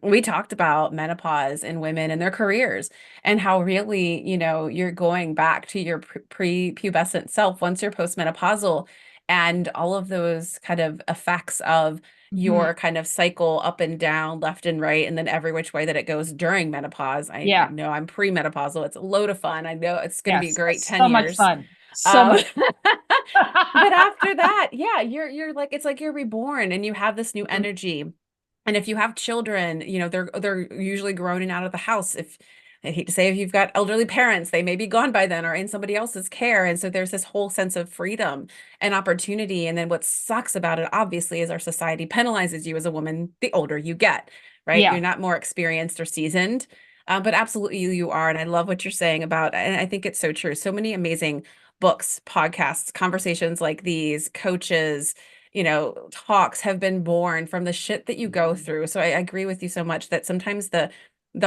We talked about menopause in women and their careers and how really, you're going back to your pre-pubescent self once you're postmenopausal and all of those kind of effects of Mhm. your kind of cycle up and down, left and right, and then every which way that it goes during menopause. I Yeah. know I'm pre-menopausal. It's a load of fun. I know it's going to be a Yes. great 10 So much years. fun. So Um, much. but after that, yeah, you're like it's like you're reborn and you have this new Mhm. energy. And if you have children, they're usually grown and out of the house. If I hate to say if you've got elderly parents, they may be gone by then or in somebody else's care. And so there's this whole sense of freedom and opportunity. And then what sucks about it, obviously, is our society penalizes you as a woman the older you get, right? You're Yeah. not more experienced or seasoned. But absolutely you are. And I love what you're saying about, and I think it's so true. So many amazing books, podcasts, conversations like these, coaches, talks have been born from the shit that you go through. So I agree with you so much that sometimes the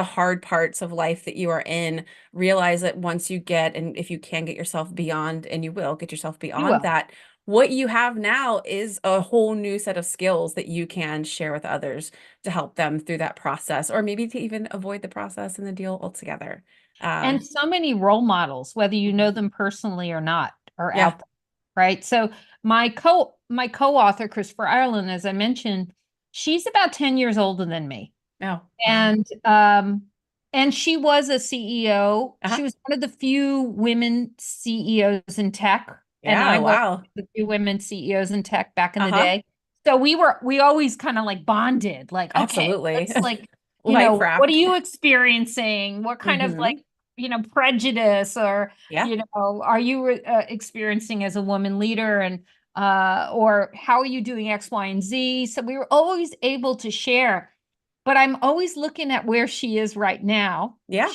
hard parts of life that you are in, realize that once you get, and if you can get yourself beyond, and you will get yourself You beyond will. that, what you have now is a whole new set of skills that you can share with others to help them through that process, or maybe to even avoid the process and the deal altogether. And so many role models, whether you know them personally or not, are Yeah. out there, right? So my co-author, Christopher Ireland, as I mentioned, she's about 10 years older than me. Oh, wow. And she was a CEO. Uh-huh. She was one of the few women CEOs in tech. And Yeah, I was wow. the few women CEOs in tech back in the Uh-huh. day. So we always kind of like bonded, like, okay, Absolutely. let's like, Life what are raft. you experiencing? What kind of Hmm. like, prejudice, or, Yeah. are you experiencing as a woman leader? And or how are you doing X, Y, and Z? So we were always able to share, but I'm always looking at where she is right now. Yeah.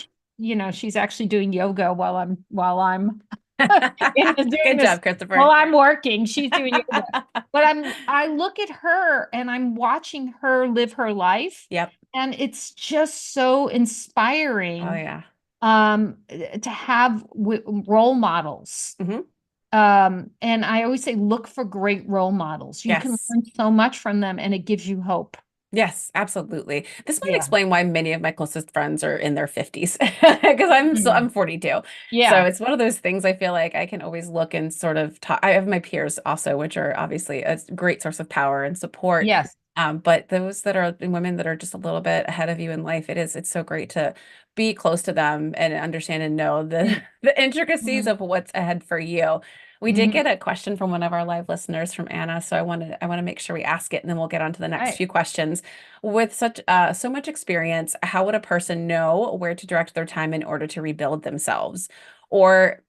She's actually doing yoga while I'm doing Good this job, while Christopher. I'm working. She's doing yoga. But I look at her and I'm watching her live her life, Yep. and it's just so Oh inspiring yeah. to have role models. Hmm. And I always say, look for great role models. You can Yes. learn so much from them, and it gives you hope. Yes, absolutely. This might Yeah. explain why many of my closest friends are in their 50s because I'm Mhm. 42. So Yeah. it's one of those things I feel like I can always look and sort of talk. I have my peers also, which are obviously a great source of power and support. Yes. But those that are women that are just a little bit ahead of you in life, it's so great to be close to them and understand and know the Mm. the intricacies Mhm. of what's ahead for you. We did Mhm. get a question from one of our live listeners from Anna, so I want to make sure we ask it and then we'll get on to the next Right. few questions. With such so much experience, how would a person know where to direct their time in order to rebuild themselves? Or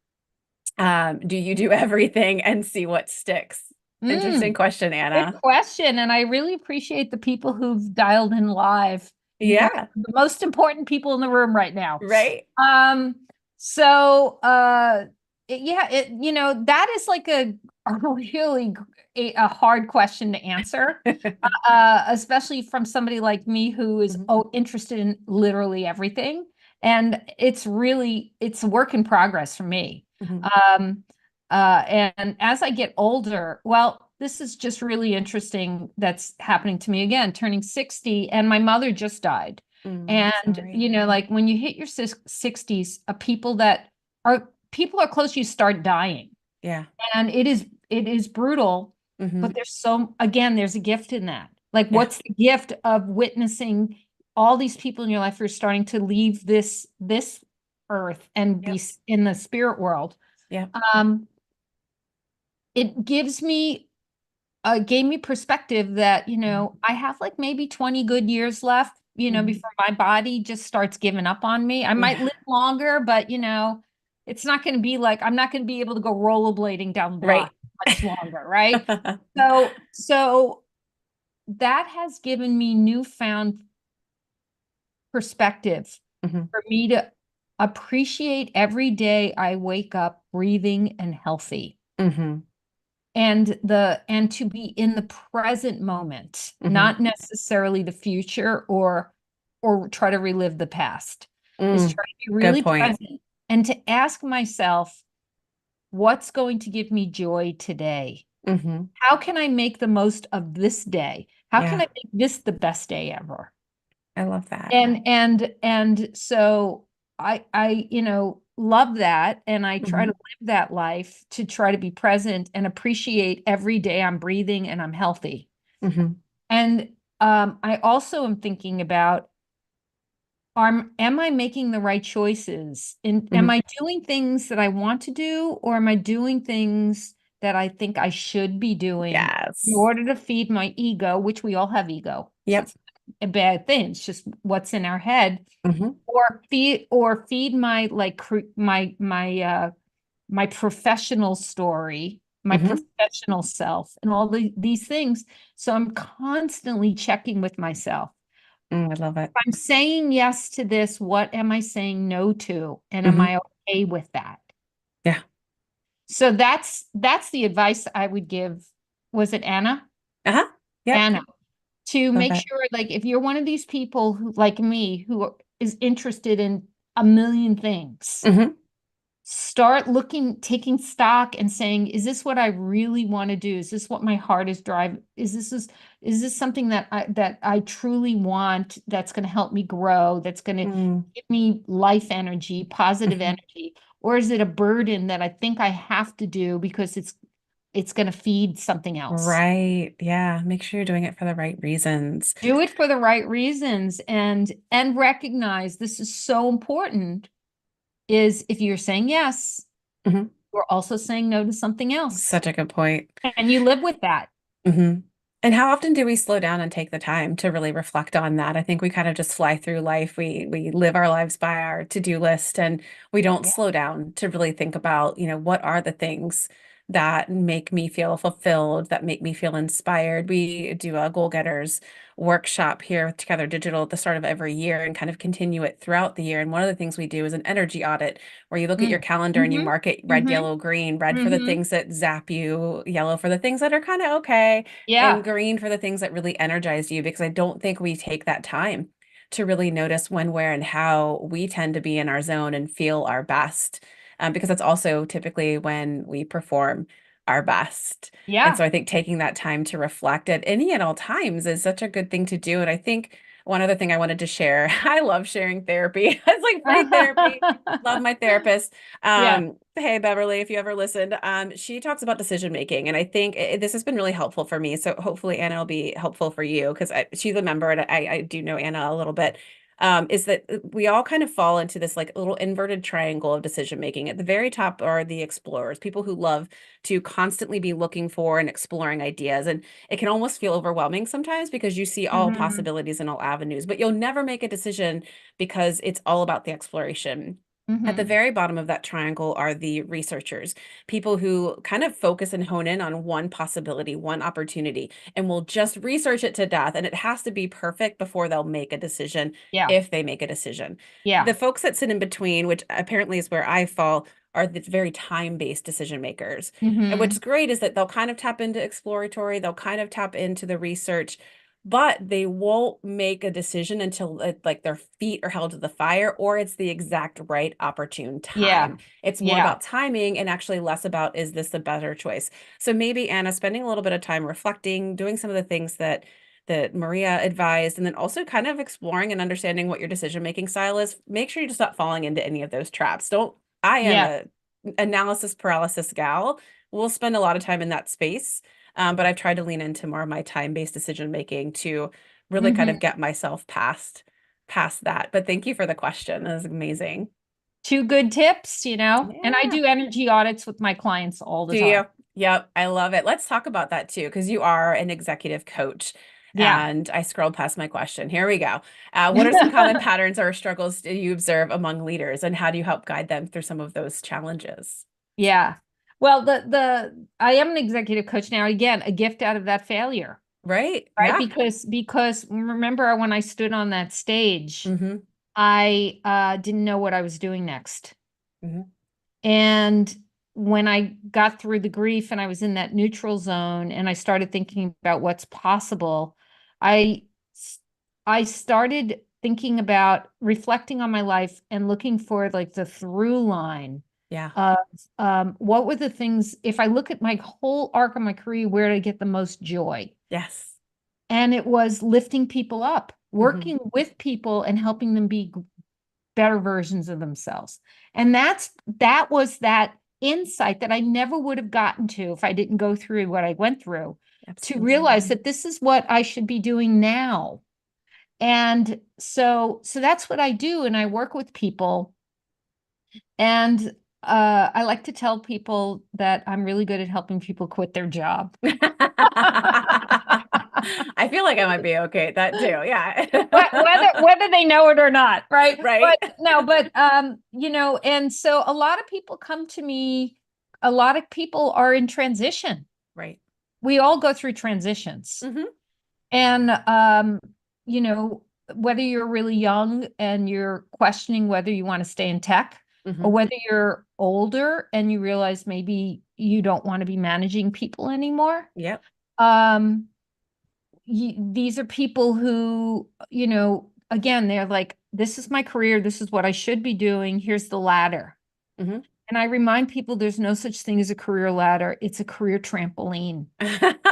do you do everything and see what sticks? Interesting Mm, question, good Anna. question. And I really appreciate the people who've dialed in live. You guys Yeah, are the most important people in the room right now. right? Um, so yeah, that is like a really a hard question to answer. Especially from somebody like me who is Mhm, interested in literally everything. And it's a work in progress for me. mhm. Um, and as I get older, well, this is just really interesting that's happening to me again, turning 60, and my mother just died. Mm, And, sorry. like when you hit your 60s, people are close to you start dying. Yeah. And it is brutal, but Hmm. there's a gift in that. Like, Yeah. what's the gift of witnessing all these people in your life who are starting to leave this earth and be Yep. in the spirit world? Yep. Um, it gave me perspective that, Mhm. I have like maybe 20 good years left, Mhm. before my body just starts giving up on me. I might Yeah. live longer, but it's not going to be like I'm not going to be able to go rollerblading down the block Right. much longer, right? So that has given me newfound perspective Hmm. for me to appreciate every day I wake up breathing and healthy. Hmm. And to be in the present moment, Hmm. not necessarily the future or try to relive the past, is Mm, try to be good really point. present and to ask myself, what's going to give me joy today? Hmm. How can I make the most of this day? How can Yeah, I make this the best day ever? I love that. And so I love that, and I try to Hmm. live that life to try to be present and appreciate every day I'm breathing and I'm healthy. Hmm. And I also am thinking about, am I making the right choices? And am Hmm. I doing things that I want to do, or am I doing things that I think I should be doing in Yes. order to feed my ego, which we all have ego. So Yep. it's a bad thing. It's just what's in our head, Hmm. or feed my like my professional story, my Hmm. professional self, and all these things. So I'm constantly checking with myself. Mm, I love it. I'm saying yes to this, what am I saying no to? And am Hmm. I okay with that? Yeah. So that's the advice I would give. Was it Anna? Uh-huh. Yep. Anna, to Love make it. sure, like, if you're one of these people who, like me, is interested in a million things, Hmm. start looking, taking stock and saying, is this what I really want to do? Is this what my heart is driving? Is this something that I truly want, that's going to help me grow, that's going to Mm. give me life energy, positive Hmm. energy? Or is it a burden that I think I have to do because it's going to feed something else? Right. Yeah. Make sure you're doing it for the right reasons. Do it for the right reasons, and recognize this is so important, is if you're saying yes, Hmm. you're also saying no to something else. Such a good point. And you live with that. Hmm. And how often do we slow down and take the time to really reflect on that? I think we kind of just fly through life. We live our lives by our to-do list and we don't Yeah. slow down to really think about, what are the things that make me feel fulfilled, that make me feel inspired. We do a goal getters workshop here with Together Digital at the start of every year and kind of continue it throughout the year. And one of the things we do is an energy audit where you look at your Mm. calendar and you Mm-hmm. mark it red, Mm-hmm. yellow, green, red for the Mm-hmm. things that zap you, yellow for the things that are kind of okay, and Yeah. green for the things that really energize you, because I don't think we take that time to really notice when, where, and how we tend to be in our zone and feel our best. Because that's also typically when we perform our best. And Yeah. so I think taking that time to reflect at any and all times is such a good thing to do. And I think one other thing I wanted to share, I love sharing therapy. It's like free therapy. Love my therapist. Yeah. Hey, Beverly, if you ever listened, she talks about decision making, and I think this has been really helpful for me. So hopefully Anna will be helpful for you because she's a member, and I do know Anna a little bit. is that we all kind of fall into this like little inverted triangle of decision making. At the very top are the explorers, people who love to constantly be looking for and exploring ideas. And it can almost feel overwhelming sometimes because you see all Mhm. possibilities and all avenues, but you'll never make a decision because it's all about the exploration. At the Mhm. very bottom of that triangle are the researchers, people who kind of focus and hone in on one possibility, one opportunity, and will just research it to death. And it has to be perfect before they'll make a decision, Yeah. if they make a decision. Yeah. The folks that sit in between, which apparently is where I fall, are the very time-based decision makers. And what's Mhm. great is that they'll kind of tap into exploratory, they'll kind of tap into the research, but they won't make a decision until like their feet are held to the fire or it's the exact right opportune Yeah. time. It's more Yeah. about timing and actually less about, is this the better choice? So maybe Anna spending a little bit of time reflecting, doing some of the things that Maria advised, and then also kind of exploring and understanding what your decision making style is. Make sure you just not falling into any of those traps. Don't, I am Yeah. a analysis paralysis gal. We'll spend a lot of time in that space. But I've tried to lean into more of my time-based decision making to really kind of Mhm. get myself past that. But thank you for the question. That was amazing. Two good tips, and I Yeah. do energy audits with my clients all the Do time. you? Yep, I love it. Let's talk about that too, because you are an executive coach. Yeah. And I scrolled past my question. Here we go. What are some common patterns or struggles do you observe among leaders, and how do you help guide them through some of those challenges? Yeah. Well, the I am an executive coach now. Again, a gift out of that failure, Right? right? Yeah. Because remember when I stood on that stage, Mm-hmm. I didn't know what I was doing next. Mm-hmm. And when I got through the grief and I was in that neutral zone and I started thinking about what's possible, I I started thinking about reflecting on my life and looking for like the through line Yeah. of what were the things, if I look at my whole arc of my career, where did I get the most joy? Yes. And it was lifting people up, Mm-hmm. working with people and helping them be better versions of themselves. And that was that insight that I never would have gotten to if I didn't go through what I went through, to realize Absolutely. that this is what I should be doing now. And so that's what I do. And I work with people. And I like to tell people that I'm really good at helping people quit their job. I feel like I might be okay at that too. Yeah. Whether they know it or not, right? Right. But no, but and so a lot of people come to me, a lot of people are in transition. Right. We all go through transitions. Hmm. And you know, whether you're really young and you're questioning whether you want to stay in tech, or Hmm. whether you're older and you realize maybe you don't want to be managing people anymore. Yep. Um, these are people who, again, they're like, this is my career. This is what I should be doing. Here's the ladder. Hmm. And I remind people there's no such thing as a career ladder. It's a career trampoline.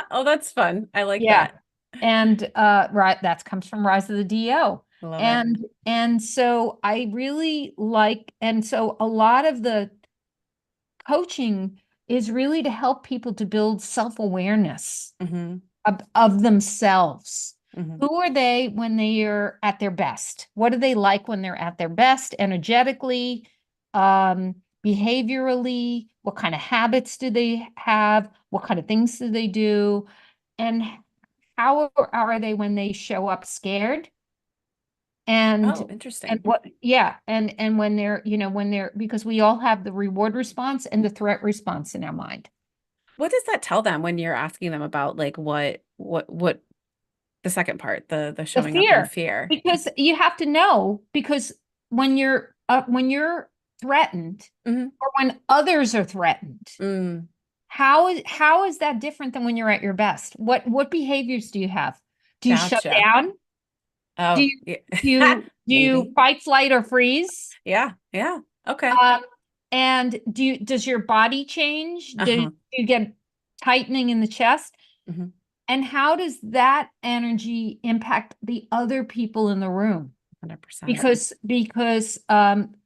Oh, that's fun. I like Yeah. that. And right, that comes from Rise of the DO. I love it. And so I really like, and so a lot of the coaching is really to help people to build self-awareness Hmm. of themselves. Hmm. Who are they when they are at their best? What do they like when they're at their best, energetically, behaviorally? What kind of habits do they have? What kind of things do they do? And how are they when they show up scared? And Oh, interesting. and when they're, because we all have the reward response and the threat response in our mind. What does that tell them when you're asking them about like what the second part, the The showing up in fear, fear? because you have to know, because when you're threatened, Hmm. or when others are threatened, Mm, how is that different than when you're at your best? What behaviors do you have? Do you shut gotcha. down? Do Oh, you yeah. do you Maybe. fight, flight, or freeze? Yeah. Yeah. Okay. Um, and does your body change? Do Uh-huh. you get tightening in the chest? Hmm. And how does that energy impact the other people in the room? 100%. Because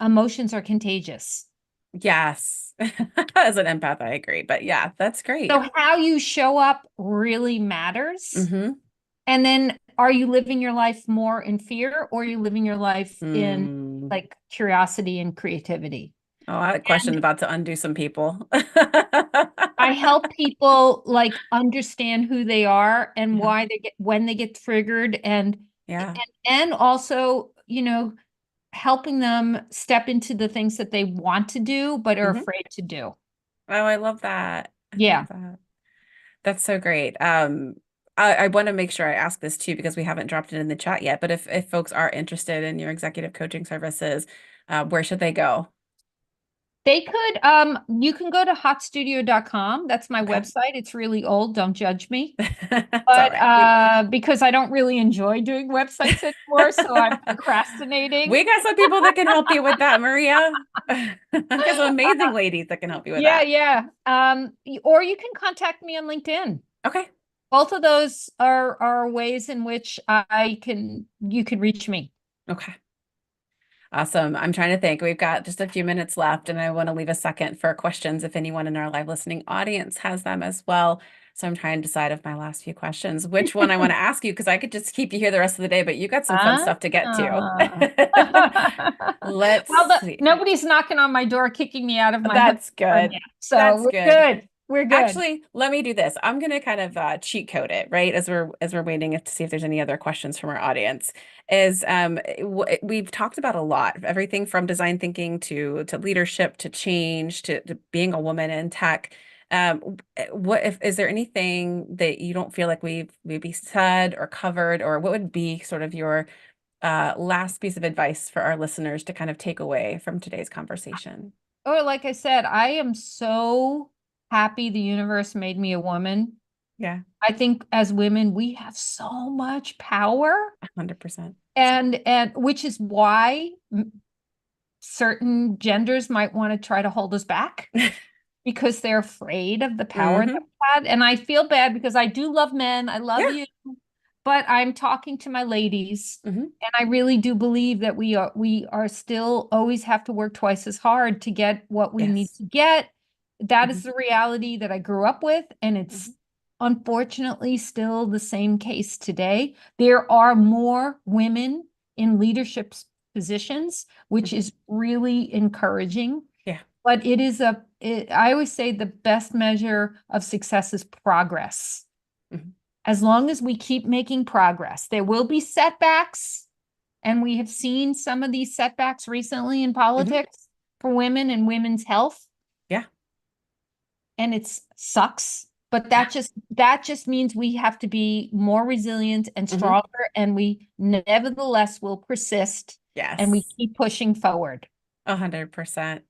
emotions are contagious. Yes. As an empath, I agree. But yeah, that's great. So how you show up really matters. Hmm. And then are you living your life more in fear, or are you living your life in Mm. like curiosity and creativity? Oh, I had a question And about to undo some people. I help people like understand who they are and Yeah. why they get when they get triggered, Yeah. and also, helping them step into the things that they want to do but are Hmm. afraid to do. Oh, I love that. I love Yeah. that. That's so great. I want to make sure I ask this too because we haven't dropped it in the chat yet. But if folks are interested in your executive coaching services, where should they go? They could, you can go to hotstudio.com. That's my Okay. website. It's really old. Don't judge me. It's all But right. We because I don't really enjoy doing websites anymore, so I'm procrastinating. we got some people that can help you with that, Maria. Got some amazing ladies that can help you with Yeah, that. yeah. Or you can contact me on LinkedIn. Okay. Both of those are ways in which you can reach me. Okay. Awesome. I'm trying to think. We've got just a few minutes left, and I want to leave a second for questions if anyone in our live listening audience has them as well. So I'm trying to decide of my last few questions, which one I want to ask you, because I could just keep you here the rest of the day, but you got some fun Ah. stuff to get to. Let's Well, see. nobody's knocking on my door, kicking me out of my That's room yet. good. So That's we're good. good. We're good. Actually, let me do this. I'm going to kind of cheat code it, right? As we're waiting to see if there's any other questions from our audience. Is we've talked about a lot, everything from design thinking to leadership to change to being a woman in tech. What if is there anything that you don't feel like we've maybe said or covered, or what would be sort of your last piece of advice for our listeners to kind of take away from today's conversation? Or like I said, I am so happy the universe made me a woman. Yeah, I think as women, we have so much power, 100%. and which is why certain genders might want to try to hold us back because they're afraid of the power that Hmm. we had. And I feel bad because I do love men. I love Yeah. you, but I'm talking to my ladies, Hmm. and I really do believe that we are still always have to work twice as hard to get what we need Yes. to get. That Hmm. is the reality that I grew up with, and it's Hmm. unfortunately still the same case today. There are more women in leadership positions, which Hmm. is really encouraging. Yeah. But I always say the best measure of success is progress. Hmm. As long as we keep making progress, there will be setbacks. And we have seen some of these setbacks recently in Hmm. politics for women and women's health. Yeah. And it sucks. But Yeah. that just means we have to be more resilient and Hmm. stronger. And we nevertheless will persist, and we Yes. keep pushing forward. 100%.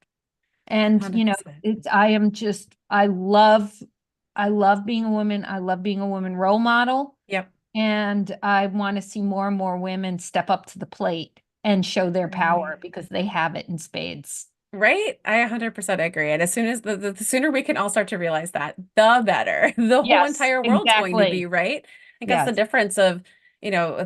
And 100%. I love being a woman. I love being a woman role model. Yep. And I want to see more and more women step up to the plate and show their power Right. because they have it in spades. Right. I 100% agree. And as soon as the sooner we can all start to realize that, the better. The whole Yes, entire world's going to be, exactly. right? I think that's the Yes. difference of,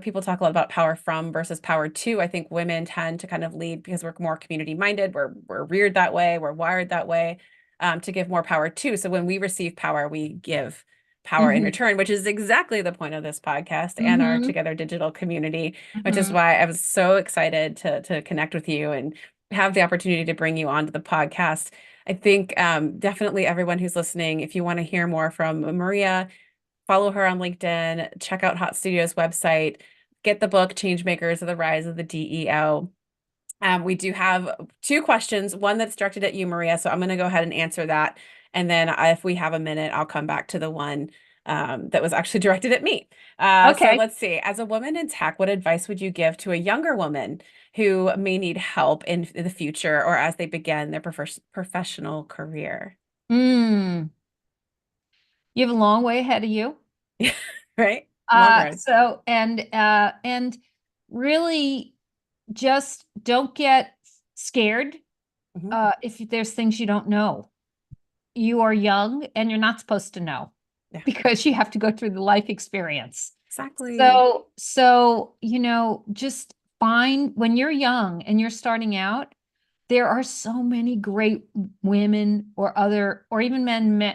people talk a lot about power from versus power to. I think women tend to kind of lead because we're more community minded. We're reared that way. We're wired that way, to give more power to. So when we receive power, we give power in Hmm. return, which is exactly the point of this podcast and our Hmm. Together Digital community, which is Hmm. why I was so excited to connect with you and have the opportunity to bring you onto the podcast. I think definitely everyone who's listening, if you want to hear more from Maria, follow her on LinkedIn, check out Hot Studio's website, get the book Changemakers of the Rise of the DEO. We do have two questions, one that's directed at you, Maria. So I'm going to go ahead and answer that. And then if we have a minute, I'll come back to the one that was actually directed at me. So Okay. let's see. As a woman in tech, what advice would you give to a younger woman who may need help in the future or as they begin their professional career? Mm. You have a long way ahead of you. Right? Long road. So and really just don't get scared Hmm. if there's things you don't know. You are young and you're not supposed to know Yeah, because you have to go through the life experience. exactly. So just find when you're young and you're starting out, there are so many great women or even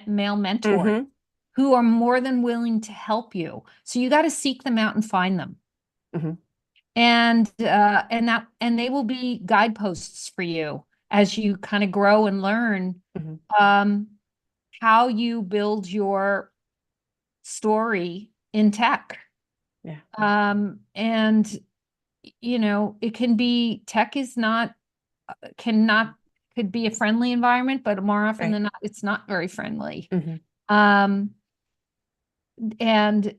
male mentors Hmm. who are more than willing to help you. So you got to seek them out and find them. Hmm. And they will be guideposts for you as you kind of grow and learn Hmm. um, how you build your story in tech. Yeah. And it can be tech is not cannot could be a friendly environment, but more often Right. than not, it's not very friendly. Hmm. Um, and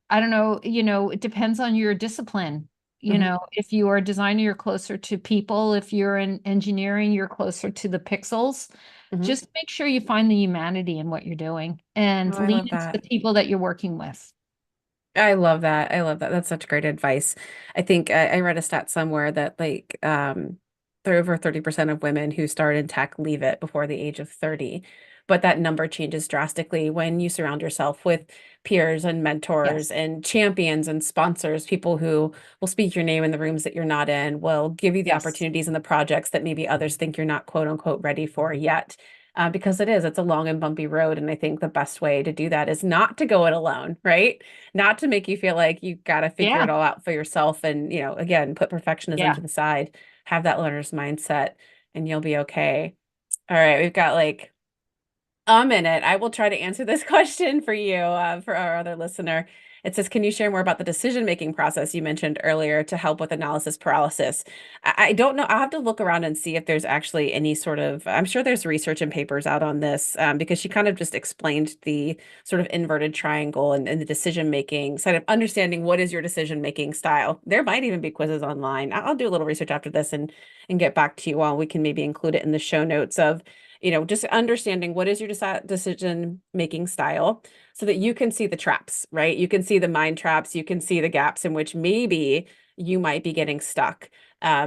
I don't know, it depends on your discipline. Hmm. If you are a designer, you're closer to people. If you're in engineering, you're closer to the pixels. Hmm. Just make sure you find the humanity in what you're doing and Oh, I lean love into the that. people that you're working with. I love that. I love that. That's such great advice. I think I read a stat somewhere that like there are over 30% of women who start in tech leave it before the age of 30. But that number changes drastically when you surround yourself with peers and mentors Yes. and champions and sponsors, people who will speak your name in the rooms that you're not in, will give you the Yes. opportunities and the projects that maybe others think you're not quote unquote ready for yet. Because it's a long and bumpy road. And I think the best way to do that is not to go it alone, right? Not to make you feel like you got to figure it Yeah. all out for yourself and, again, put perfectionism to Yeah. the side, have that learner's mindset, and you'll be okay. All right, we've got like a minute. I will try to answer this question for you, for our other listener. It says, can you share more about the decision-making process you mentioned earlier to help with analysis paralysis? I don't know. I'll have to look around and see if there's actually any sort of, I'm sure there's research and papers out on this, because she kind of just explained the sort of inverted triangle and the decision-making side of understanding what is your decision-making style. There might even be quizzes online. I'll do a little research after this and get back to you all. We can maybe include it in the show notes of just understanding what is your decision making style so that you can see the traps, right? You can see the mind traps, you can see the gaps in which maybe you might be getting stuck.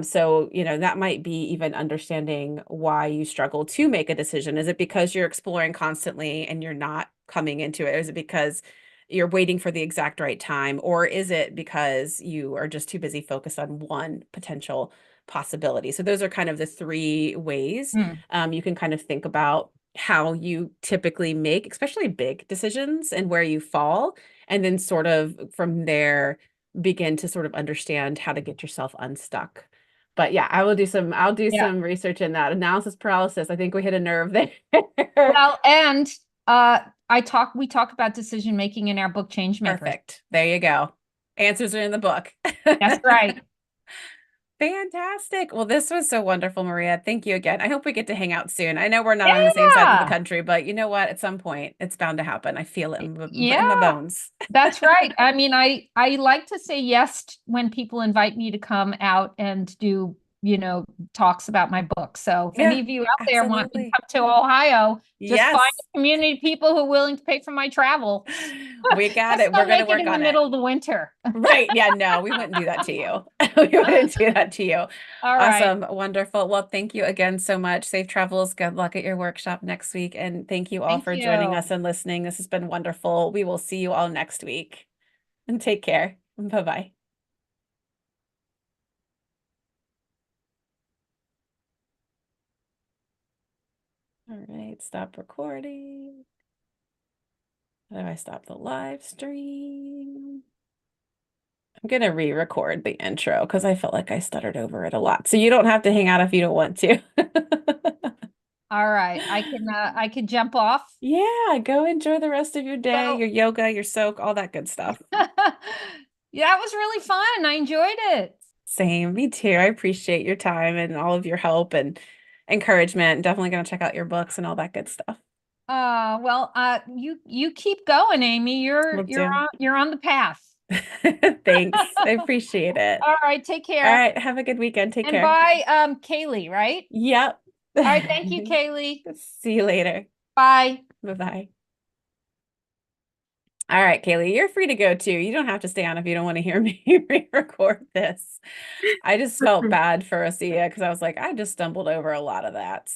So, that might be even understanding why you struggle to make a decision. Is it because you're exploring constantly and you're not coming into it? Is it because you're waiting for the exact right time? Or is it because you are just too busy focused on one potential possibility? So those are kind of the three ways Hmm. you can kind of think about how you typically make, especially big decisions and where you fall, and then sort of from there begin to sort of understand how to get yourself unstuck. But yeah, I'll do Yeah. some research in that analysis paralysis. I think we hit a nerve there. Well, and uh, we talk about decision making in our book Changemakers. Perfect. There you go. Answers are in the book. That's right. Fantastic. Well, this was so wonderful, Maria. Thank you again. I hope we get to hang out soon. I know we're not on the same sides of the Yeah. country, but you know what? At some point, it's bound to happen. I feel it in my Yeah. bones. That's right. I mean, I like to say yes when people invite me to come out and do, talks about my book. So if Yeah, any of you out there want me to absolutely. come to Ohio, just find Yes. a community of people who are willing to pay for my travel. We got Just it. We're don't going to make it work in the on it. middle of the winter. Right. Yeah, no, we wouldn't do that to you. We wouldn't do that to you. All right. Awesome. Wonderful. Well, thank you again so much. Safe travels. Good luck at your workshop next week. And thank you all Thank for joining us you. and listening. This has been wonderful. We will see you all next week. And take care. Bye-bye. All right, stop recording. How do I stop the live stream? I'm gonna re-record the intro because I felt like I stuttered over it a lot. So you don't have to hang out if you don't want to. All right. I can jump off. Yeah, go enjoy the rest of your day, So your yoga, your soak, all that good stuff. yeah, that was really fun. I enjoyed it. Same, me too. I appreciate your time and all of your help and encouragement. Definitely gonna check out your books and all that good stuff. Well, you keep going, Amy. Will You're do. on the path. Thanks. I appreciate it. All right, take All care. right, have a good weekend. Take And care. bye, Kaylee, right? Yep. All right, thank you, Kaylee. See you later. Bye. Bye-bye. All right, Kaylee, you're free to go too. You don't have to stay on if you don't want to hear me re-record this. I just felt bad for Asia because I was like, I just stumbled over a lot of that.